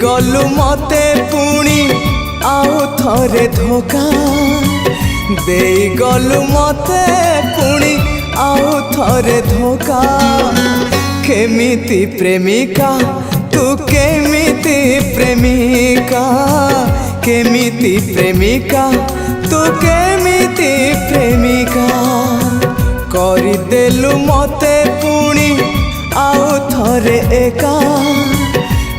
गलु मते पुणी आउ थरे धोखा दे गलु मते पुणी आउ थरे धोखा केमिति प्रेमिका तू केमिति प्रेमिका केमिति प्रेमिका तू केमिति प्रेमिका करदेलु मते पुणी आउ थरे एका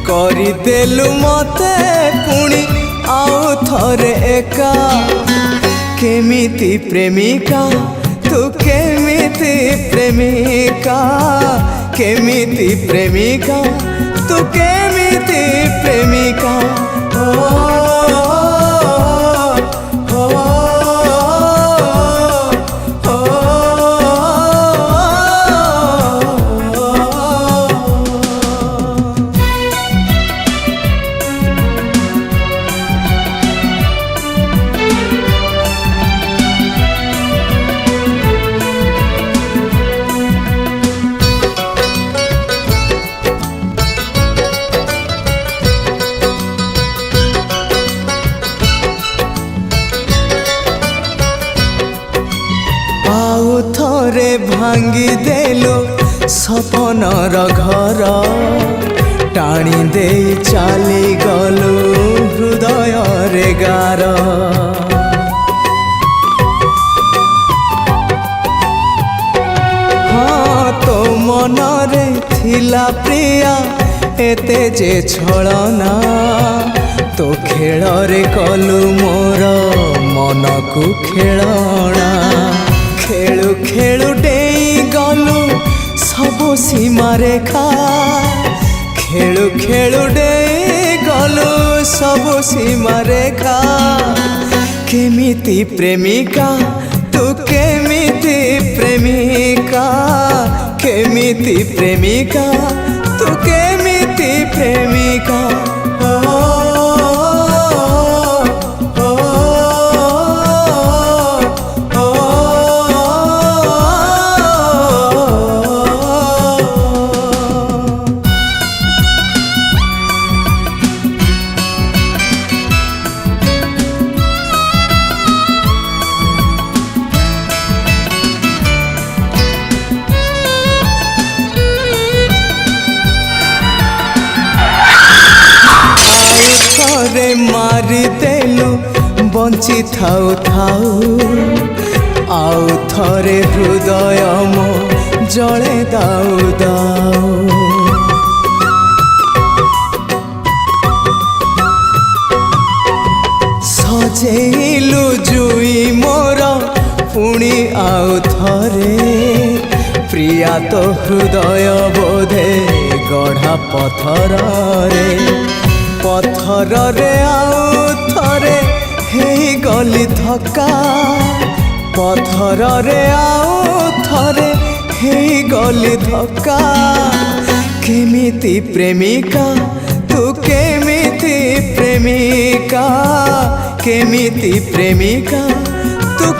करदेलु मते पुणी आउ थरे एका केमिति प्रेमिका तू केमिति प्रेमिका केमिति प्रेमिका तू केमिति प्रेमिका थरे भांगी देलो सपनर घर टाणी दे चली गलु हृदय रे गार हाँ तो मनरे थिला प्रिया एते जे छलना तो खेल रे कलु मोर मन को खेलना खेलु खेलु डेई गलु सबु सीमा रेखा खेलु खेलु डेई गलु सबु सीमा रेखा केमिति प्रेमिका तू केमिति प्रेमिका केमिति प्रेमिका तू केमिति प्रेमिका मारी देलु बंची थाउ थाउ आउ थरे हृदय मो जले दाउ दाउ सजेलु जुई मोर पुणी आउ थरे प्रिया तो हृदय बोधे गढ़ा पथर रे पथर रे आउ थरे हे गली धक्का पथर रे आउ थरे हे गली धक्का केमिति प्रेमिका तू केमिति प्रेमिका केमिति प्रेमिका तू